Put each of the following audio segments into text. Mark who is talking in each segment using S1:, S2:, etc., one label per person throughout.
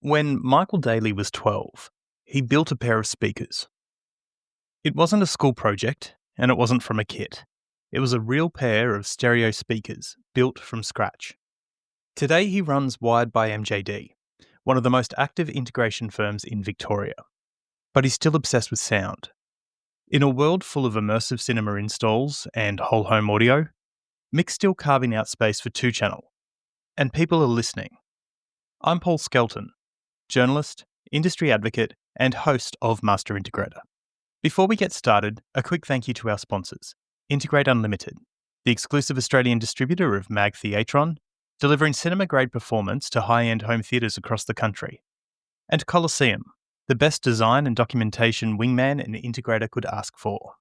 S1: When Michael Daly was 12, he built a pair of speakers. It wasn't a school project, and it wasn't from a kit. It was a real pair of stereo speakers built from scratch. Today he runs Wired by MJD, one of the most active integration firms in Victoria. But he's still obsessed with sound. In a world full of immersive cinema installs and whole home audio, Mick's still carving out space for 2-channel. And people are listening. I'm Paul Skelton, journalist, industry advocate, and host of Master Integrator. Before we get started, a quick thank you to our sponsors, Integrate Unlimited, the exclusive Australian distributor of Mag Theatron, delivering cinema-grade performance to high-end home theatres across the country, and Colosseum, the best design and documentation wingman an integrator could ask for.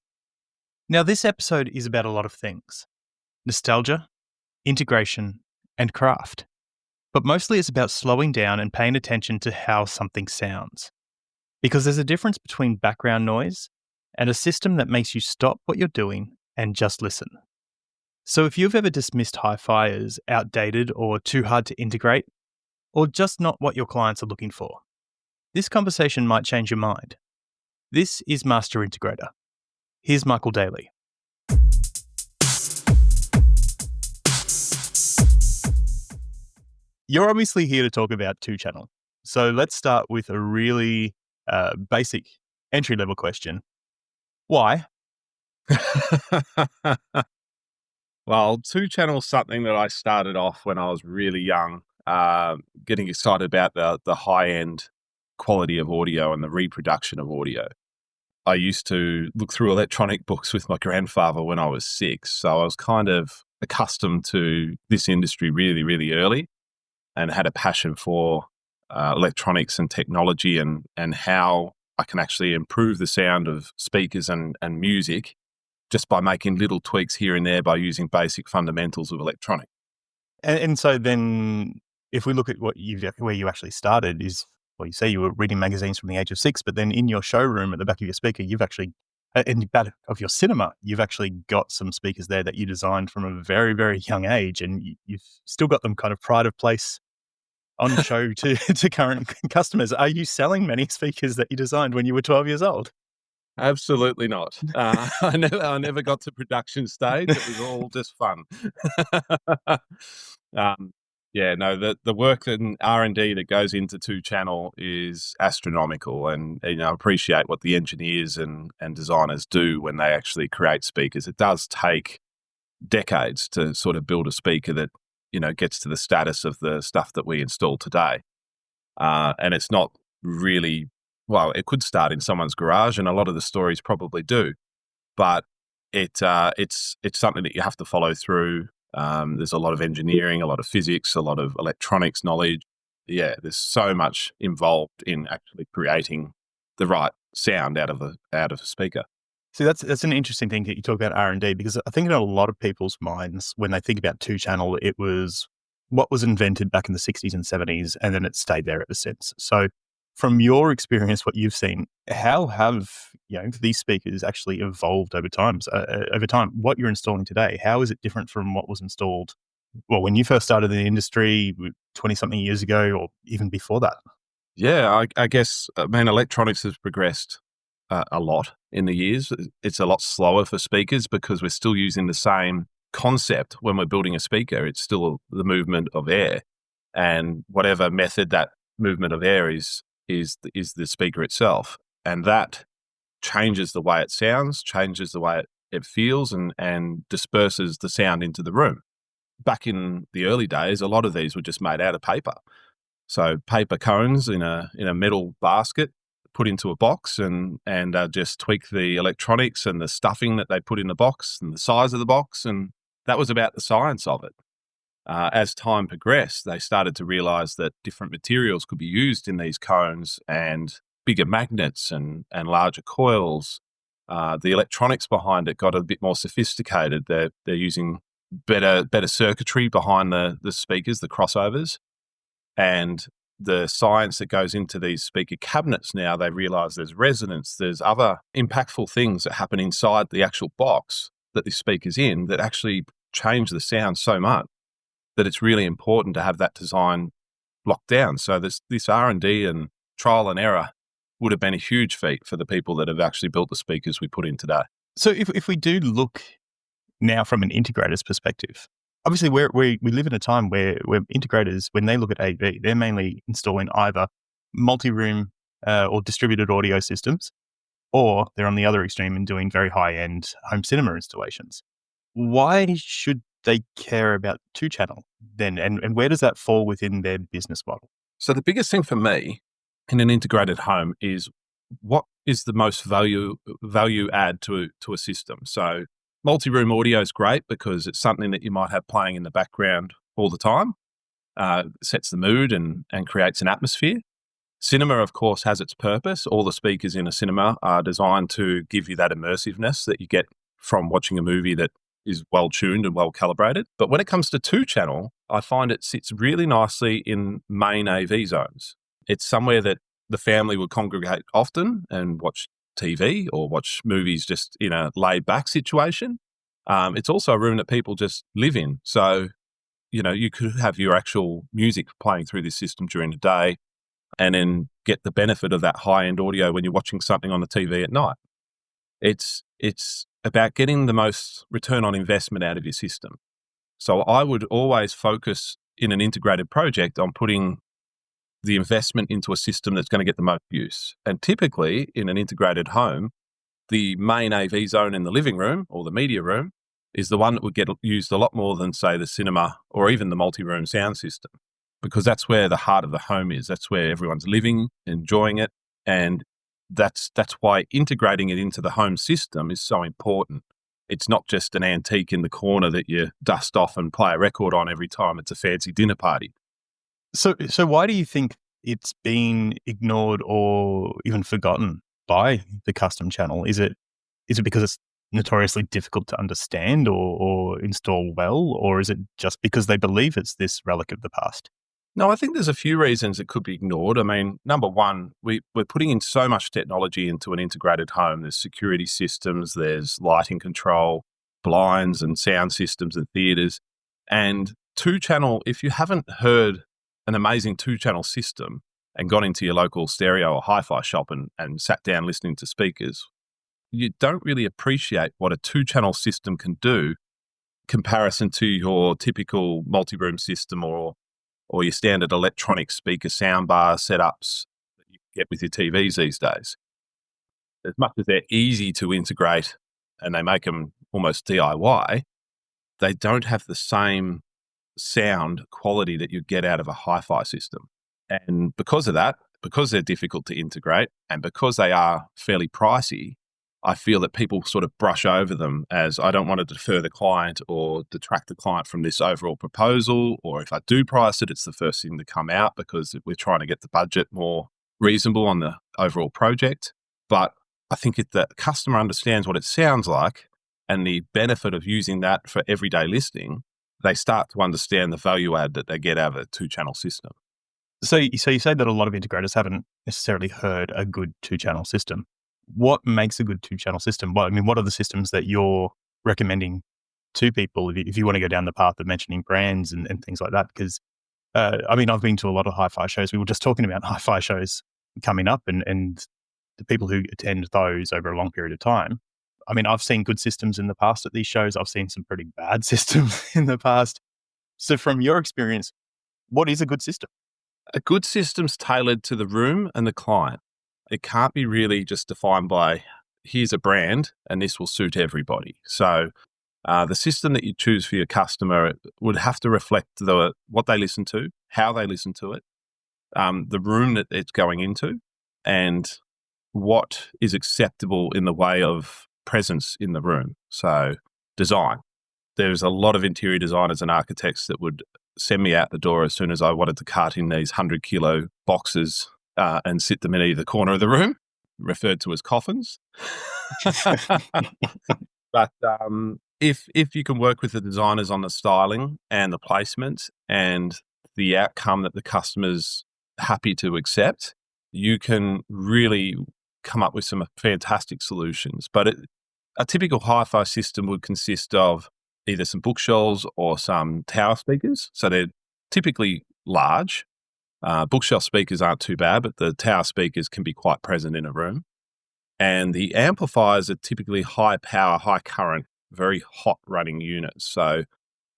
S1: Now, this episode is about a lot of things: nostalgia, integration, and craft. But mostly it's about slowing down and paying attention to how something sounds. Because there's a difference between background noise and a system that makes you stop what you're doing and just listen. So if you've ever dismissed hi-fi as outdated or too hard to integrate, or just not what your clients are looking for, this conversation might change your mind. This is Master Integrator. Here's Michael Daly. You're obviously here to talk about 2-channel. So let's start with a really basic entry-level question. Why?
S2: Well, 2-channel is something that I started off when I was really young, getting excited about the high-end quality of audio and the reproduction of audio. I used to look through electronic books with my grandfather when I was 6, so I was kind of accustomed to this industry really, really early and had a passion for electronics and technology and how I can actually improve the sound of speakers and music just by making little tweaks here and there by using basic fundamentals of electronics.
S1: And so then if we look at where you actually started is, well, you say you were reading magazines from the age of 6, but then in your showroom at the back of your speaker, you've actually, in the back of your cinema, you've actually got some speakers there that you designed from a very, very young age, and you've still got them kind of pride of place on show to current customers. Are you selling many speakers that you designed when you were 12 years old?
S2: Absolutely not. I never got to production stage. It was all just fun. The work and R&D that goes into 2-channel is astronomical, and I appreciate what the engineers and designers do when they actually create speakers. It does take decades to sort of build a speaker that gets to the status of the stuff that we install today. And it's not really, well, it could start in someone's garage, and a lot of the stories probably do, but it's something that you have to follow through. There's a lot of engineering, a lot of physics, a lot of electronics knowledge. Yeah, there's so much involved in actually creating the right sound out of a speaker.
S1: See, that's an interesting thing that you talk about R&D, because I think in a lot of people's minds, when they think about 2-channel, it was what was invented back in the 60s and 70s, and then it stayed there ever since. So from your experience, what you've seen, how have these speakers actually evolved over time? What you're installing today, how is it different from what was installed, well, when you first started in the industry 20-something years ago, or even before that?
S2: Yeah, I guess, electronics has progressed a lot in the years. It's a lot slower for speakers because we're still using the same concept when we're building a speaker. It's still the movement of air, and whatever method that movement of air is the speaker itself, and that changes the way it sounds, changes the way it feels, and disperses the sound into the room. Back in the early days, a lot of these were just made out of paper. So paper cones in a metal basket, put into a box, and just tweak the electronics and the stuffing that they put in the box and the size of the box, and that was about the science of it. As time progressed, they started to realize that different materials could be used in these cones, and bigger magnets and larger coils. The electronics behind it got a bit more sophisticated. They're using better circuitry behind the speakers, the crossovers, and the science that goes into these speaker cabinets now. They realize there's resonance, there's other impactful things that happen inside the actual box that the speaker's in that actually change the sound so much that it's really important to have that design locked down. So this R&D and trial and error would have been a huge feat for the people that have actually built the speakers we put in today.
S1: So if we do look now from an integrator's perspective, obviously we live in a time where integrators, when they look at AV, they're mainly installing either multi-room or distributed audio systems, or they're on the other extreme and doing very high-end home cinema installations. Why should they care about two-channel then? And where does that fall within their business model?
S2: So the biggest thing for me in an integrated home is what is the most value add to a system. So multi-room audio is great because it's something that you might have playing in the background all the time, sets the mood and creates an atmosphere. Cinema, of course, has its purpose. All the speakers in a cinema are designed to give you that immersiveness that you get from watching a movie that is well tuned and well calibrated. But when it comes to two-channel, I find it sits really nicely in main AV zones. It's somewhere that the family would congregate often and watch TV or watch movies just in a laid-back situation. It's also a room that people just live in. So, you could have your actual music playing through this system during the day and then get the benefit of that high-end audio when you're watching something on the TV at night. It's about getting the most return on investment out of your system. So I would always focus in an integrated project on putting the investment into a system that's going to get the most use. And typically in an integrated home, the main AV zone in the living room or the media room is the one that would get used a lot more than, say, the cinema or even the multi-room sound system, because that's where the heart of the home is. That's where everyone's living, enjoying it. And that's why integrating it into the home system is so important. It's not just an antique in the corner that you dust off and play a record on every time it's a fancy dinner party.
S1: So why do you think it's been ignored or even forgotten by the custom channel? Is it because it's notoriously difficult to understand or install well, or is it just because they believe it's this relic of the past?
S2: No, I think there's a few reasons it could be ignored. I mean, number one, we're putting in so much technology into an integrated home. There's security systems, there's lighting control, blinds and sound systems in theatres. And two-channel, if you haven't heard an amazing two-channel system and gone into your local stereo or hi-fi shop and sat down listening to speakers, you don't really appreciate what a two-channel system can do comparison to your typical multi-room system or your standard electronic speaker soundbar setups that you get with your TVs these days. As much as they're easy to integrate and they make them almost DIY, they don't have the same sound quality that you get out of a hi-fi system. And because of that, because they're difficult to integrate and because they are fairly pricey, I feel that people sort of brush over them as I don't want to defer the client or detract the client from this overall proposal. Or if I do price it, it's the first thing to come out because we're trying to get the budget more reasonable on the overall project. But I think if the customer understands what it sounds like and the benefit of using that for everyday listening, they start to understand the value add that they get out of a two-channel system.
S1: So you say that a lot of integrators haven't necessarily heard a good two-channel system. What makes a good two-channel system? Well, I mean, what are the systems that you're recommending to people if you want to go down the path of mentioning brands and things like that? Because, I mean, I've been to a lot of hi-fi shows. We were just talking about hi-fi shows coming up and the people who attend those over a long period of time. I mean, I've seen good systems in the past at these shows. I've seen some pretty bad systems in the past. So from your experience, what is a good system?
S2: A good system's tailored to the room and the client. It can't be really just defined by here's a brand and this will suit everybody. So the system that you choose for your customer would have to reflect what they listen to, how they listen to it, the room that it's going into, and what is acceptable in the way of presence in the room. So design. There's a lot of interior designers and architects that would send me out the door as soon as I wanted to cart in these 100-kilo boxes and sit them in either corner of the room, referred to as coffins. But if you can work with the designers on the styling and the placement and the outcome that the customer's happy to accept, you can really come up with some fantastic solutions. But a typical hi-fi system would consist of either some bookshelves or some tower speakers. So they're typically large Bookshelf speakers aren't too bad, but the tower speakers can be quite present in a room. And the amplifiers are typically high power, high current, very hot running units. So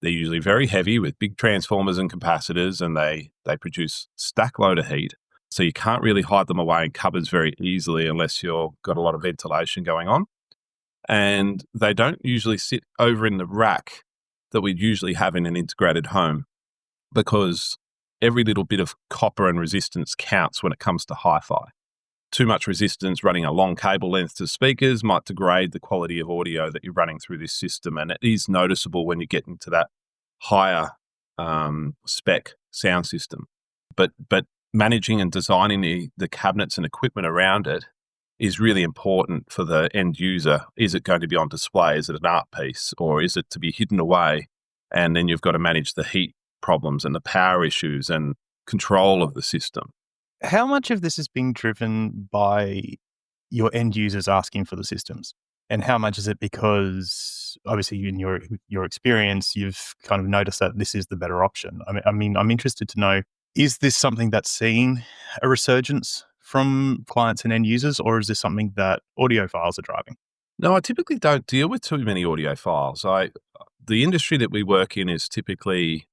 S2: they're usually very heavy with big transformers and capacitors, and they produce stack load of heat. So you can't really hide them away in cupboards very easily unless you've got a lot of ventilation going on. And they don't usually sit over in the rack that we'd usually have in an integrated home, because every little bit of copper and resistance counts when it comes to hi-fi. Too much resistance running a long cable length to speakers might degrade the quality of audio that you're running through this system. And it is noticeable when you get into that higher spec sound system. But managing and designing the cabinets and equipment around it is really important for the end user. Is it going to be on display? Is it an art piece? Or is it to be hidden away? And then you've got to manage the heat problems and the power issues and control of the system.
S1: How much of this is being driven by your end users asking for the systems? And how much is it because, obviously, in your experience, you've kind of noticed that this is the better option? I mean, I'm interested to know, is this something that's seeing a resurgence from clients and end users, or is this something that audiophiles are driving?
S2: No, I typically don't deal with too many audiophiles. The industry that we work in is typically,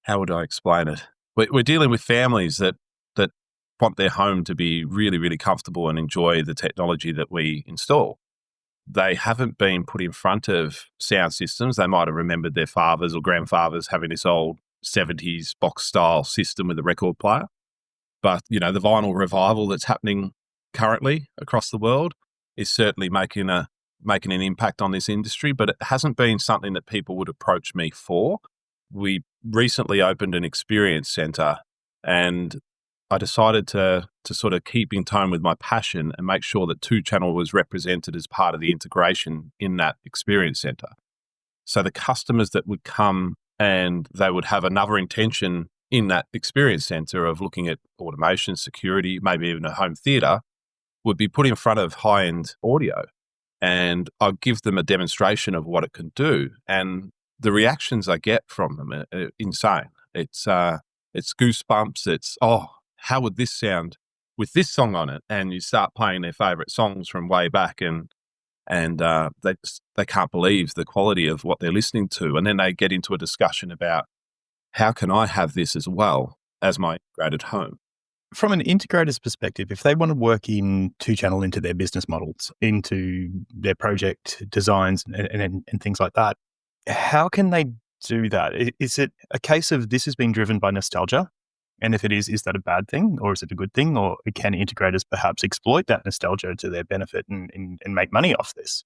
S2: how would I explain it? We're dealing with families that want their home to be really, really comfortable and enjoy the technology that we install. They haven't been put in front of sound systems. They might have remembered their fathers or grandfathers having this old 70s box style system with a record player. But, the vinyl revival that's happening currently across the world is certainly making an impact on this industry, but it hasn't been something that people would approach me for. We recently opened an experience center, and I decided to sort of keep in tone with my passion and make sure that 2-channel was represented as part of the integration in that experience center. So the customers that would come and they would have another intention in that experience center of looking at automation, security, maybe even a home theater, would be put in front of high-end audio. And I'll give them a demonstration of what it can do. And the reactions I get from them are insane. It's goosebumps. It's, oh, how would this sound with this song on it? And you start playing their favorite songs from way back, and they can't believe the quality of what they're listening to. And then they get into a discussion about, how can I have this as well as my integrated home?
S1: From an integrator's perspective, if they want to work in 2-channel into their business models, into their project designs and things like that, how can they do that? Is it a case of this is being driven by nostalgia? And if it is that a bad thing, or is it a good thing? Or can integrators perhaps exploit that nostalgia to their benefit and make money off this?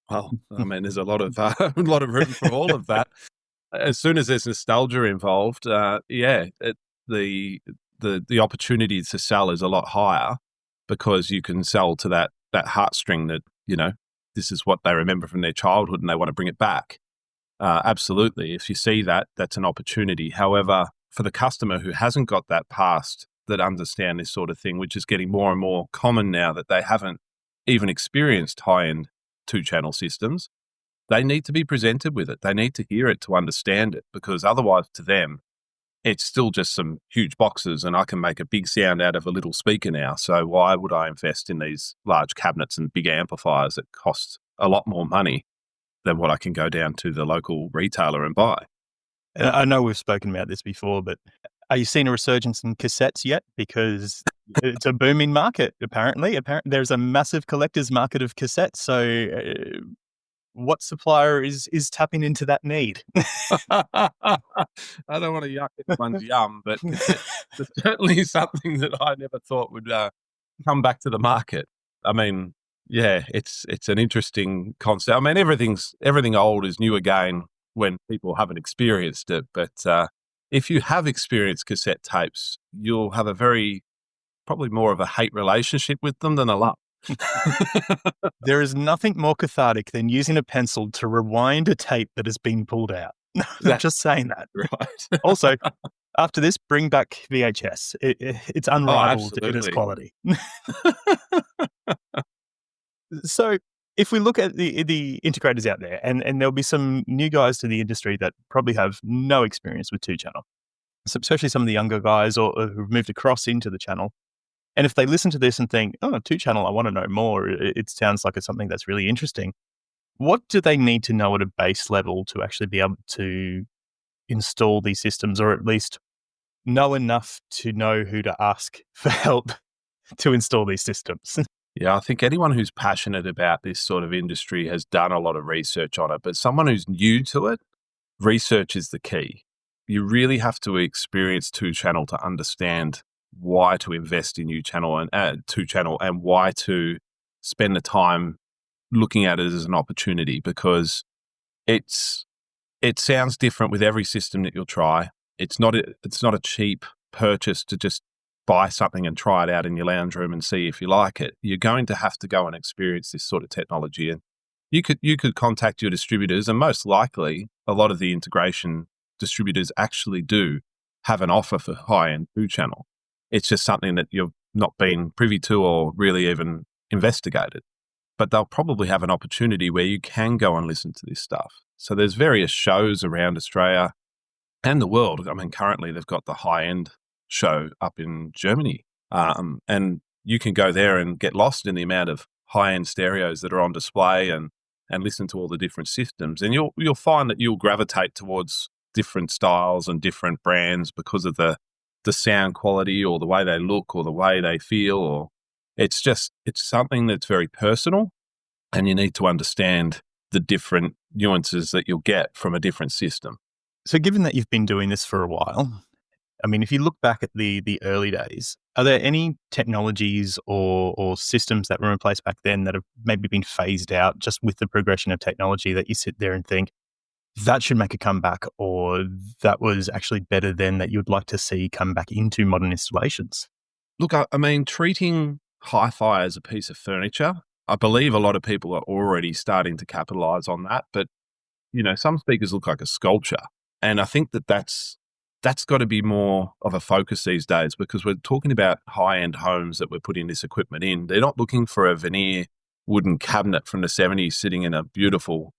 S2: Well, I mean, there's a lot of room for all of that. As soon as there's nostalgia involved, the opportunity to sell is a lot higher, because you can sell to that heartstring that, this is what they remember from their childhood and they want to bring it back. Absolutely. If you see that, that's an opportunity. However, for the customer who hasn't got that past, that understand this sort of thing, which is getting more and more common now, that they haven't even experienced high-end 2-channel systems, they need to be presented with it. They need to hear it to understand it, because otherwise to them, it's still just some huge boxes and I can make a big sound out of a little speaker now. So why would I invest in these large cabinets and big amplifiers that cost a lot more money than what I can go down to the local retailer and buy?
S1: And I know we've spoken about this before, but are you seeing a resurgence in cassettes yet? Because it's a booming market, apparently. There's a massive collector's market of cassettes. So what supplier is tapping into that need?
S2: I don't want to yuck anyone's yum, but it's certainly something that I never thought would come back to the market. I mean, yeah, it's an interesting concept. I mean, everything old is new again when people haven't experienced it. But if you have experienced cassette tapes, you'll have probably more of a hate relationship with them than a love.
S1: There is nothing more cathartic than using a pencil to rewind a tape that has been pulled out. I'm just saying that.
S2: Right.
S1: Also, after this, bring back VHS. It's unrivaled in its quality. So if we look at the integrators out there, and there'll be some new guys to the industry that probably have no experience with 2-channel, So especially some of the younger guys or who've moved across into the channel. And if they listen to this and think, oh, 2-channel, I want to know more, it sounds like it's something that's really interesting. What do they need to know at a base level to actually be able to install these systems, or at least know enough to know who to ask for help to install these systems?
S2: Yeah, I think anyone who's passionate about this sort of industry has done a lot of research on it, but someone who's new to it, research is the key. You really have to experience 2-channel to understand why to invest in 2-channel and why to spend the time looking at it as an opportunity, because it sounds different with every system that you'll try. It's not a cheap purchase to just buy something and try it out in your lounge room and see if you like it. You're going to have to go and experience this sort of technology. And you could contact your distributors, and most likely a lot of the integration distributors actually do have an offer for high-end 2-channel. It's just something that you've not been privy to or really even investigated. But they'll probably have an opportunity where you can go and listen to this stuff. So there's various shows around Australia and the world. I mean, currently they've got the high-end show up in Germany. And you can go there and get lost in the amount of high-end stereos that are on display and listen to all the different systems. And you'll find that you'll gravitate towards different styles and different brands because of the sound quality or the way they look or the way they feel, or it's something that's very personal, and you need to understand the different nuances that you'll get from a different system.
S1: So given that you've been doing this for a while, I mean, if you look back at the early days, are there any technologies or systems that were in place back then that have maybe been phased out just with the progression of technology that you sit there and think, that should make a comeback, or that was actually better then, that you'd like to see come back into modern installations?
S2: Look, I mean, treating hi-fi as a piece of furniture, I believe a lot of people are already starting to capitalize on that. But, some speakers look like a sculpture. And I think that's got to be more of a focus these days, because we're talking about high-end homes that we're putting this equipment in. They're not looking for a veneer wooden cabinet from the 70s sitting in a beautiful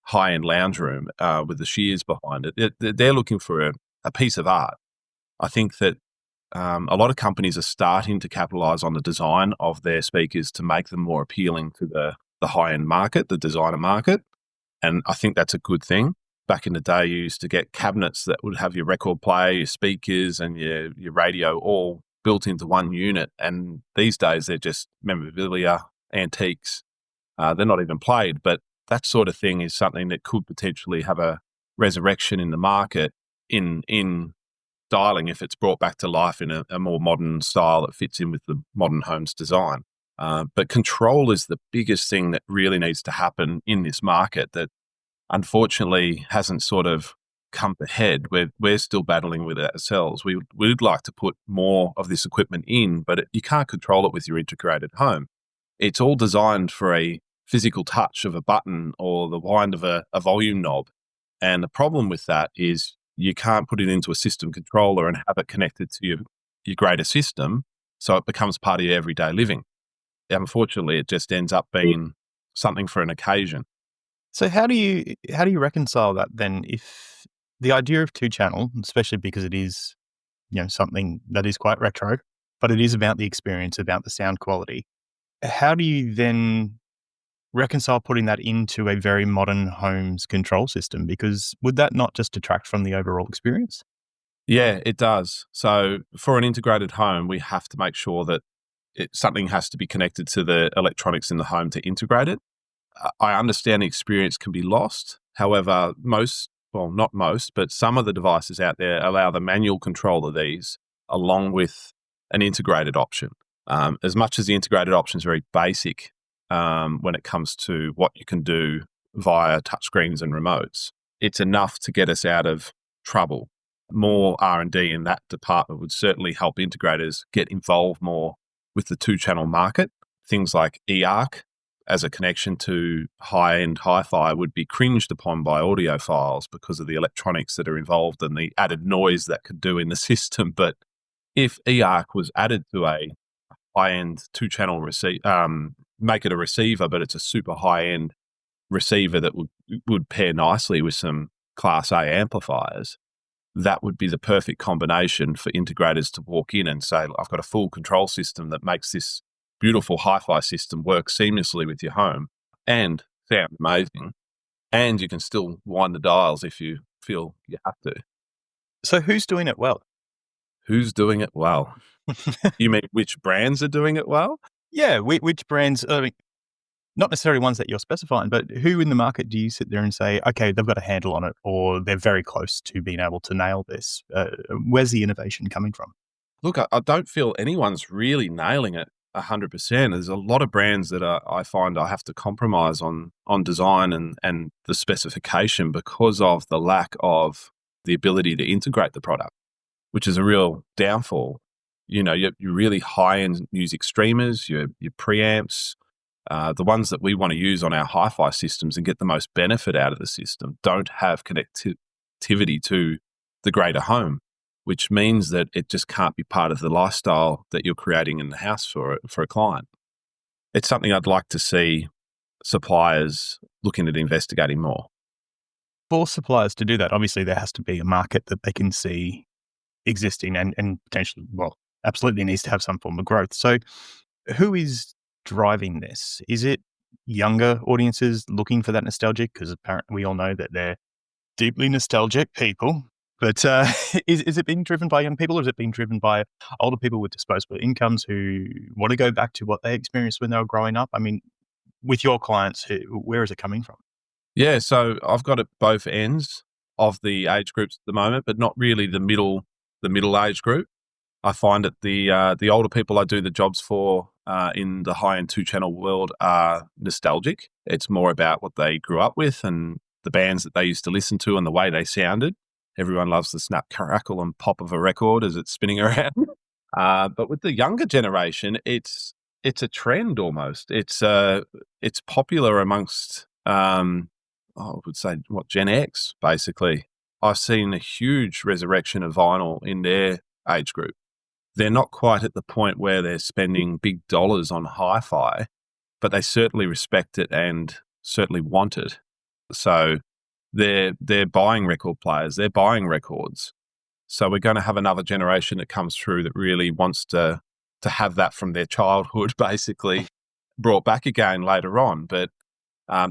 S2: high-end lounge room with the shears behind it. They're looking for a piece of art. I think that a lot of companies are starting to capitalize on the design of their speakers to make them more appealing to the high-end market, the designer market. And I think that's a good thing. Back in the day, you used to get cabinets that would have your record player, your speakers, and your radio all built into one unit. And these days, they're just memorabilia, antiques. They're not even played. But that sort of thing is something that could potentially have a resurrection in the market in styling if it's brought back to life in a more modern style that fits in with the modern home's design. But control is the biggest thing that really needs to happen in this market that unfortunately hasn't sort of come to head. We're still battling with it ourselves. We'd like to put more of this equipment in, but you can't control it with your integrated home. It's all designed for a physical touch of a button or the wind of a volume knob. And the problem with that is you can't put it into a system controller and have it connected to your greater system, so it becomes part of your everyday living. Unfortunately, it just ends up being something for an occasion.
S1: So how do you reconcile that then? If the idea of 2-channel, especially because it is, something that is quite retro, but it is about the experience, about the sound quality. How do you then reconcile putting that into a very modern home's control system? Because would that not just detract from the overall experience?
S2: Yeah, it does. So for an integrated home, we have to make sure that something has to be connected to the electronics in the home to integrate it. I understand the experience can be lost. However, not most, but some of the devices out there allow the manual control of these along with an integrated option. As much as the integrated option is very basic when it comes to what you can do via touchscreens and remotes, it's enough to get us out of trouble. More R&D in that department would certainly help integrators get involved more with the 2-channel market. Things like eARC as a connection to high-end hi-fi would be cringed upon by audiophiles because of the electronics that are involved and the added noise that could do in the system. But if eARC was added to a high-end 2-channel make it a receiver, but it's a super high-end receiver that would pair nicely with some Class A amplifiers, that would be the perfect combination for integrators to walk in and say, I've got a full control system that makes this beautiful hi-fi system work seamlessly with your home and sound amazing. And you can still wind the dials if you feel you have to.
S1: So who's doing it well?
S2: Who's doing it well? You mean which brands are doing it well?
S1: Yeah, which brands, not necessarily ones that you're specifying, but who in the market do you sit there and say, okay, they've got a handle on it, or they're very close to being able to nail this? Where's the innovation coming from?
S2: Look, I don't feel anyone's really nailing it 100%. There's a lot of brands that I find I have to compromise on design and the specification because of the lack of the ability to integrate the product, which is a real downfall. Your really high-end music streamers, your preamps, the ones that we want to use on our hi-fi systems and get the most benefit out of the system don't have connectivity to the greater home, which means that it just can't be part of the lifestyle that you're creating in the house for a client. It's something I'd like to see suppliers looking at investigating more.
S1: For suppliers to do that, obviously there has to be a market that they can see existing and potentially, well, absolutely needs to have some form of growth. So who is driving this? Is it younger audiences looking for that nostalgic? Because apparently we all know that they're deeply nostalgic people. But is it being driven by young people, or is it being driven by older people with disposable incomes who want to go back to what they experienced when they were growing up? I mean, with your clients, where is it coming from?
S2: Yeah, so I've got at both ends of the age groups at the moment, but not really the middle age group. I find that the older people I do the jobs for in the high-end 2-channel world are nostalgic. It's more about what they grew up with and the bands that they used to listen to and the way they sounded. Everyone loves the snap, crackle, and pop of a record as it's spinning around. But with the younger generation, it's a trend almost. It's popular amongst I would say Gen X basically. I've seen a huge resurrection of vinyl in their age group. They're not quite at the point where they're spending big dollars on hi-fi, but they certainly respect it and certainly want it. So they're buying record players, they're buying records. So we're going to have another generation that comes through that really wants to have that from their childhood basically brought back again later on. But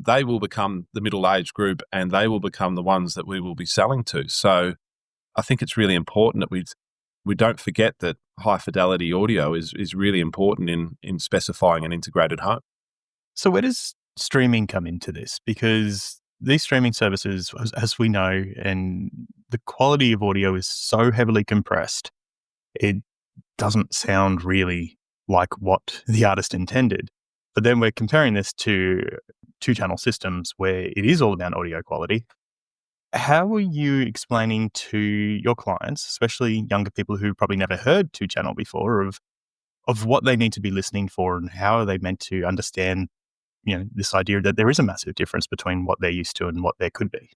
S2: they will become the middle age group and they will become the ones that we will be selling to. So I think it's really important that we don't forget that high fidelity audio is really important in specifying an integrated home.
S1: So where does streaming come into this? Because these streaming services, as we know, and the quality of audio is so heavily compressed, it doesn't sound really like what the artist intended. But then we're comparing this to 2-channel systems where it is all about audio quality. How are you explaining to your clients, especially younger people who probably never heard 2-channel before, of what they need to be listening for and how are they meant to understand, this idea that there is a massive difference between what they're used to and what there could be?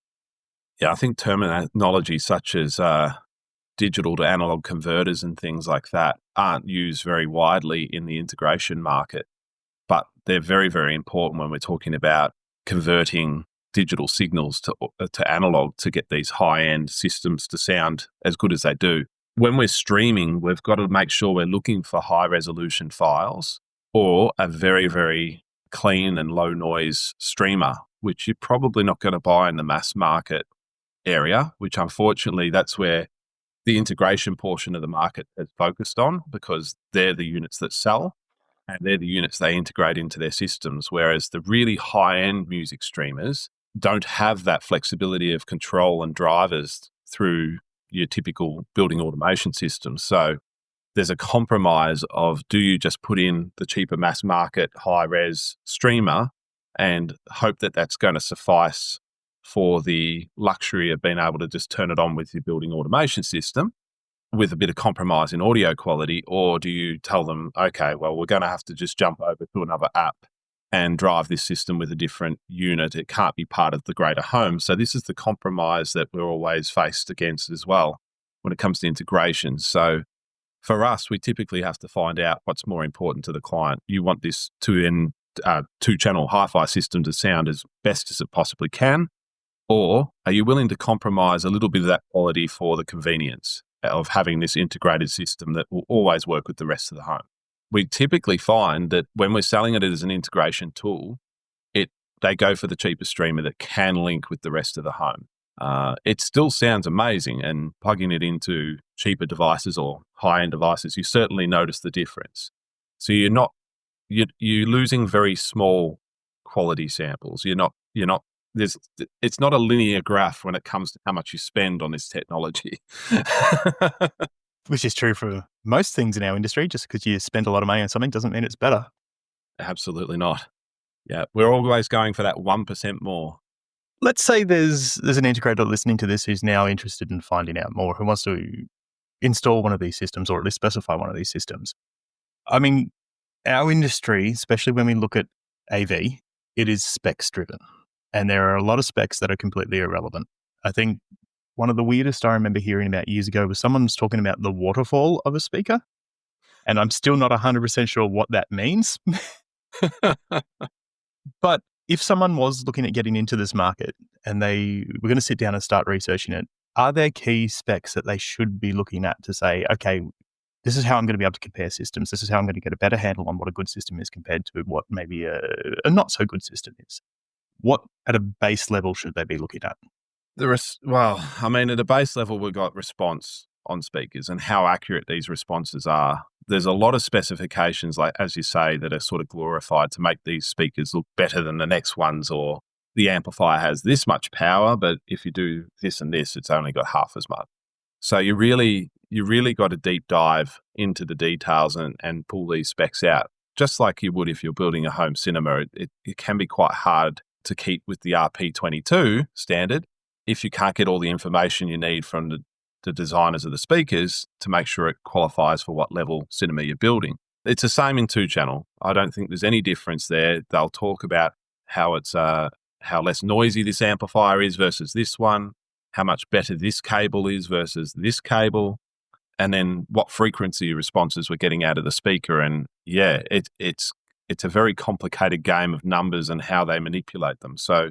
S2: Yeah, I think terminology such as digital to analog converters and things like that aren't used very widely in the integration market, but they're very, very important when we're talking about converting digital signals to analog to get these high-end systems to sound as good as they do. When we're streaming, we've got to make sure we're looking for high-resolution files or a very, very clean and low-noise streamer, which you're probably not going to buy in the mass market area, which unfortunately that's where the integration portion of the market has focused on because they're the units that sell and they're the units they integrate into their systems, whereas the really high-end music streamers don't have that flexibility of control and drivers through your typical building automation system. So there's a compromise of, do you just put in the cheaper mass market high-res streamer and hope that that's going to suffice for the luxury of being able to just turn it on with your building automation system with a bit of compromise in audio quality? Or do you tell them, okay, well, we're going to have to just jump over to another app and drive this system with a different unit. It can't be part of the greater home. So this is the compromise that we're always faced against as well when it comes to integration. So for us, we typically have to find out what's more important to the client. You want this 2-channel hi-fi system to sound as best as it possibly can. Or are you willing to compromise a little bit of that quality for the convenience of having this integrated system that will always work with the rest of the home? We typically find that when we're selling it as an integration tool, they go for the cheapest streamer that can link with the rest of the home. It still sounds amazing, and plugging it into cheaper devices or high-end devices, you certainly notice the difference. So you're losing very small quality samples. It's not a linear graph when it comes to how much you spend on this technology.
S1: Which is true for most things in our industry. Just because you spend a lot of money on something doesn't mean it's better.
S2: Absolutely not. Yeah, we're always going for that 1% more.
S1: Let's say there's an integrator listening to this who's now interested in finding out more, who wants to install one of these systems or at least specify one of these systems. I mean, our industry, especially when we look at AV, it is specs driven. And there are a lot of specs that are completely irrelevant. I think one of the weirdest I remember hearing about years ago was someone was talking about the waterfall of a speaker. And I'm still not 100% sure what that means. But if someone was looking at getting into this market and they were going to sit down and start researching it, are there key specs that they should be looking at to say, okay, this is how I'm going to be able to compare systems. This is how I'm going to get a better handle on what a good system is compared to what maybe a not so good system is? What at a base level should they be looking at?
S2: At a base level, we've got response on speakers and how accurate these responses are. There's a lot of specifications, like, as you say, that are sort of glorified to make these speakers look better than the next ones, or the amplifier has this much power, but if you do this and this, it's only got half as much. So you really got to deep dive into the details and pull these specs out, just like you would if you're building a home cinema. It can be quite hard to keep with the RP22 standard if you can't get all the information you need from the designers of the speakers to make sure it qualifies for what level cinema you're building. It's the same in 2-channel. I don't think there's any difference there. They'll talk about how it's how less noisy this amplifier is versus this one, how much better this cable is versus this cable, and then what frequency responses we're getting out of the speaker. And yeah, it's a very complicated game of numbers and how they manipulate them. So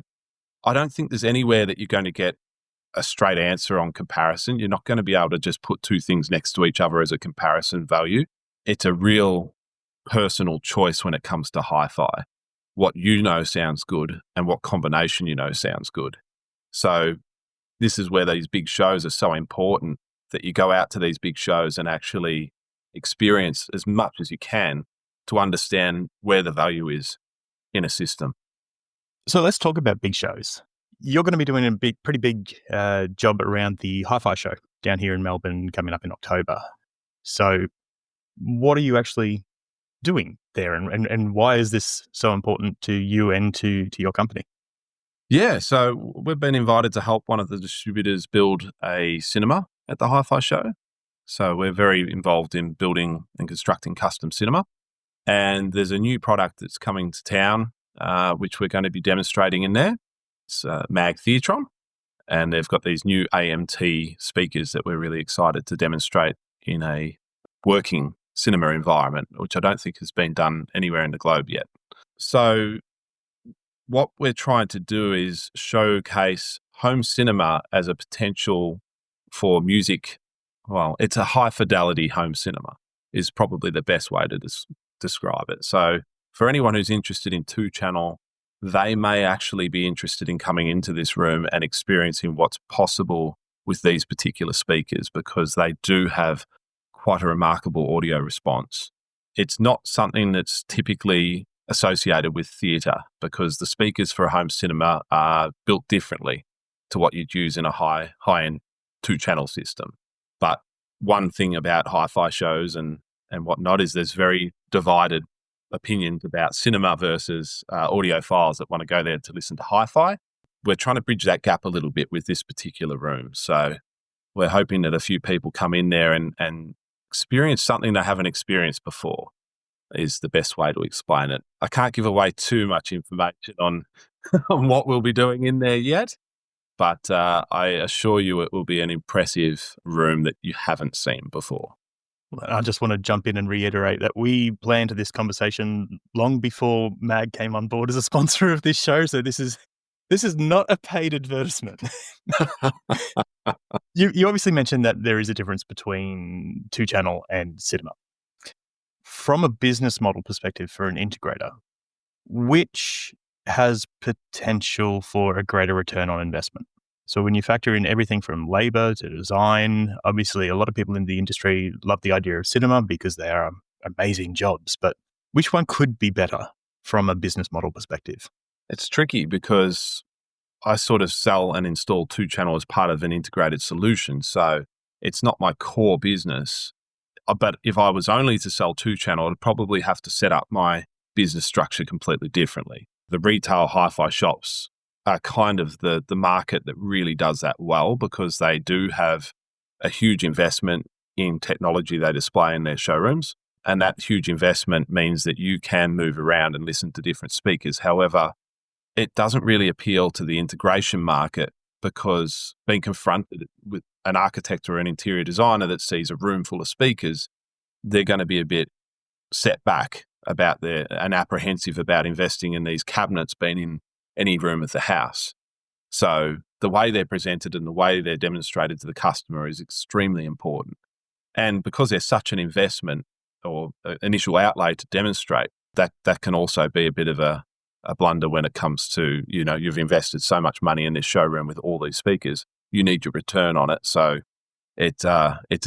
S2: I don't think there's anywhere that you're going to get a straight answer on comparison. You're not going to be able to just put two things next to each other as a comparison value. It's a real personal choice when it comes to hi-fi. What sounds good and what combination sounds good. So this is where these big shows are so important, that you go out to these big shows and actually experience as much as you can to understand where the value is in a system.
S1: So let's talk about big shows. You're going to be doing a pretty big job around the Hi-Fi show down here in Melbourne coming up in October. So what are you actually doing there, and why is this so important to you and to your company?
S2: Yeah, so we've been invited to help one of the distributors build a cinema at the Hi-Fi show. So we're very involved in building and constructing custom cinema. And there's a new product that's coming to town, which we're going to be demonstrating in there. It's Mag Theatron, and they've got these new AMT speakers that we're really excited to demonstrate in a working cinema environment, which I don't think has been done anywhere in the globe yet. So what we're trying to do is showcase home cinema as a potential for music. Well, it's a high fidelity home cinema is probably the best way to describe it. So for anyone who's interested in 2-channel, they may actually be interested in coming into this room and experiencing what's possible with these particular speakers, because they do have quite a remarkable audio response. It's not something that's typically associated with theatre, because the speakers for a home cinema are built differently to what you'd use in a high-end 2-channel system. But one thing about hi-fi shows and whatnot is there's very divided opinions about cinema versus audiophiles that want to go there to listen to hi-fi. We're trying to bridge that gap a little bit with this particular room. So we're hoping that a few people come in there and experience something they haven't experienced before, is the best way to explain it. I can't give away too much information on what we'll be doing in there yet, but I assure you it will be an impressive room that you haven't seen before.
S1: I just want to jump in and reiterate that we planned this conversation long before MAG came on board as a sponsor of this show. So this is This is not a paid advertisement. You obviously mentioned that there is a difference between two-channel and cinema. From a business model perspective for an integrator, which has potential for a greater return on investment? So when you factor in everything from labor to design, obviously a lot of people in the industry love the idea of cinema because they are amazing jobs, but which one could be better from a business model perspective?
S2: It's tricky because I sort of sell and install two-channel as part of an integrated solution. So it's not my core business. But if I was only to sell two-channel, I'd probably have to set up my business structure completely differently. The retail hi-fi shops are kind of the market that really does that well because they do have a huge investment in technology they display in their showrooms. And that huge investment means that you can move around and listen to different speakers. However, it doesn't really appeal to the integration market because being confronted with an architect or an interior designer that sees a room full of speakers, they're going to be a bit set back about and apprehensive about investing in these cabinets being in any room of the house. So the way they're presented and the way they're demonstrated to the customer is extremely important. And because there's such an investment or initial outlay to demonstrate, that can also be a bit of a blunder when it comes to, you've invested so much money in this showroom with all these speakers, you need your return on it. So it's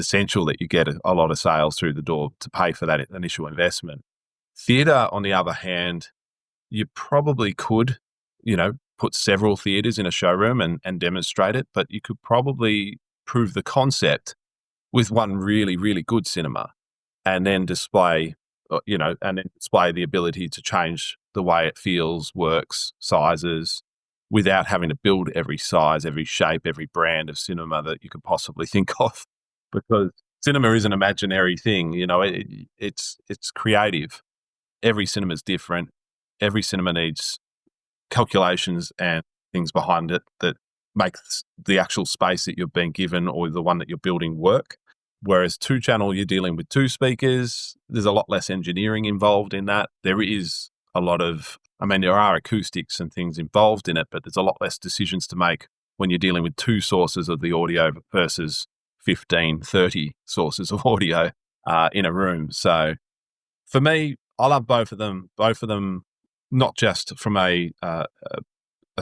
S2: essential that you get a lot of sales through the door to pay for that initial investment. Theatre, on the other hand, you probably could, put several theatres in a showroom and demonstrate it, but you could probably prove the concept with one really, really good cinema and then display the ability to change the way it feels, works, sizes, without having to build every size, every shape, every brand of cinema that you could possibly think of. Because cinema is an imaginary thing, it's creative. Every cinema is different. Every cinema needs calculations and things behind it that make the actual space that you're being given or the one that you're building work. Whereas two-channel, you're dealing with two speakers. There's a lot less engineering involved in that. There is a lot of, there are acoustics and things involved in it, but there's a lot less decisions to make when you're dealing with two sources of the audio versus 15, 30 sources of audio in a room. So for me, I love both of them. Both of them, not just from a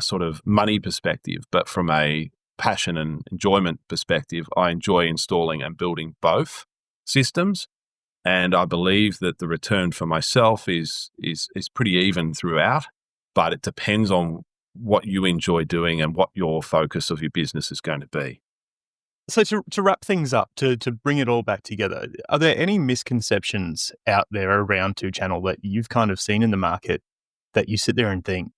S2: sort of money perspective, but from a passion and enjoyment perspective. I enjoy installing and building both systems, and I believe that the return for myself is pretty even throughout. But it depends on what you enjoy doing and what your focus of your business is going to be.
S1: So to wrap things up, to bring it all back together, are there any misconceptions out there around two-channel that you've kind of seen in the market that you sit there and think,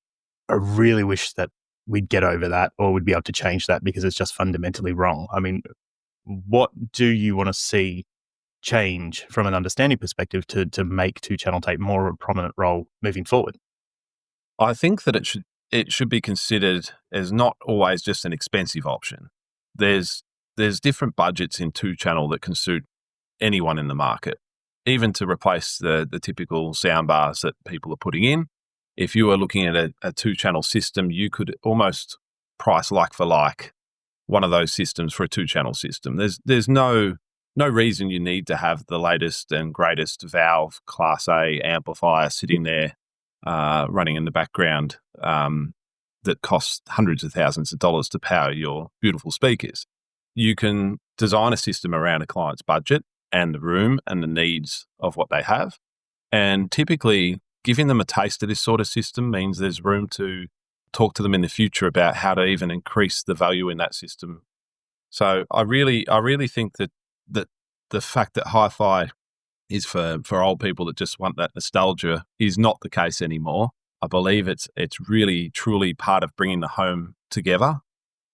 S1: I really wish that we'd get over that or we'd be able to change that because it's just fundamentally wrong? What do you want to see change from an understanding perspective to make two-channel take more of a prominent role moving forward?
S2: I think that it should be considered as not always just an expensive option. There's different budgets in two-channel that can suit anyone in the market, even to replace the typical soundbars that people are putting in. If you are looking at a two-channel system, you could almost price like for like one of those systems for a two-channel system. There's no reason you need to have the latest and greatest Valve Class A amplifier sitting there running in the background that costs hundreds of thousands of dollars to power your beautiful speakers. You can design a system around a client's budget and the room and the needs of what they have. And typically, giving them a taste of this sort of system means there's room to talk to them in the future about how to even increase the value in that system. So I really think that the fact that hi-fi is for old people that just want that nostalgia is not the case anymore. I believe it's really, truly part of bringing the home together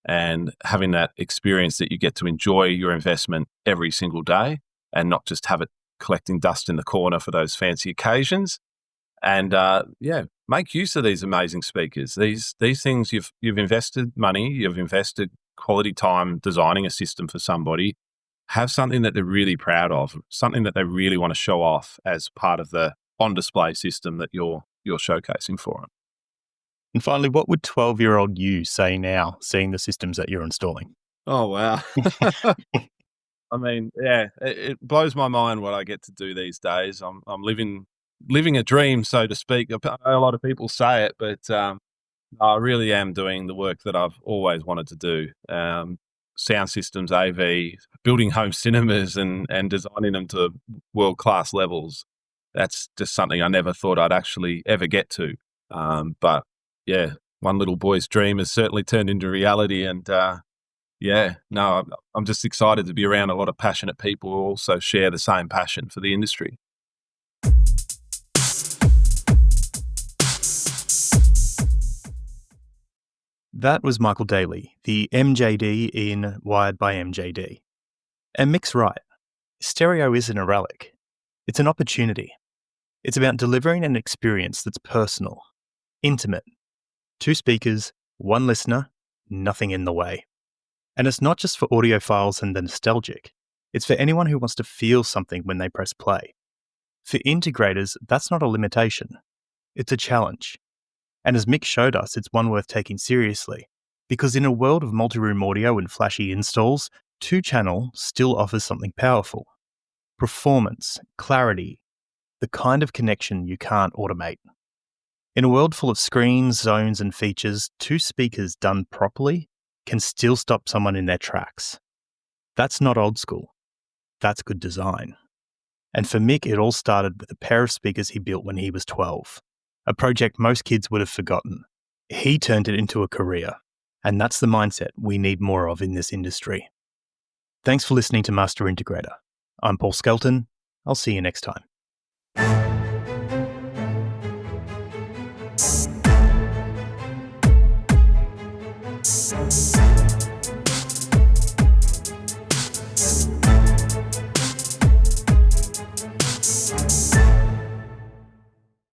S2: and having that experience that you get to enjoy your investment every single day and not just have it collecting dust in the corner for those fancy occasions. And make use of these amazing speakers. These things you've invested money, you've invested quality time designing a system for somebody. Have something that they're really proud of, something that they really want to show off as part of the on-display system that you're showcasing for them.
S1: And finally, what would 12-year-old you say now, seeing the systems that you're installing?
S2: Oh, wow. I mean, yeah, it blows my mind what I get to do these days. I'm living a dream, so to speak. A lot of people say it, but I really am doing the work that I've always wanted to do. Sound systems, AV, building home cinemas and designing them to world-class levels. That's just something I never thought I'd actually ever get to. But yeah, one little boy's dream has certainly turned into reality. And yeah, no, I'm just excited to be around a lot of passionate people who also share the same passion for the industry.
S1: That was Michael Daly, the MJD in Wired by MJD. And Mick's right. Stereo isn't a relic. It's an opportunity. It's about delivering an experience that's personal, intimate. 2 speakers, 1 listener, nothing in the way. And it's not just for audiophiles and the nostalgic. It's for anyone who wants to feel something when they press play. For integrators, that's not a limitation. It's a challenge. And as Mick showed us, it's one worth taking seriously. Because in a world of multi-room audio and flashy installs, 2-channel still offers something powerful. Performance, clarity, the kind of connection you can't automate. In a world full of screens, zones, and features, 2 speakers done properly can still stop someone in their tracks. That's not old school. That's good design. And for Mick, it all started with a pair of speakers he built when he was 12, a project most kids would have forgotten. He turned it into a career, and that's the mindset we need more of in this industry. Thanks for listening to Master Integrator. I'm Paul Skelton. I'll see you next time.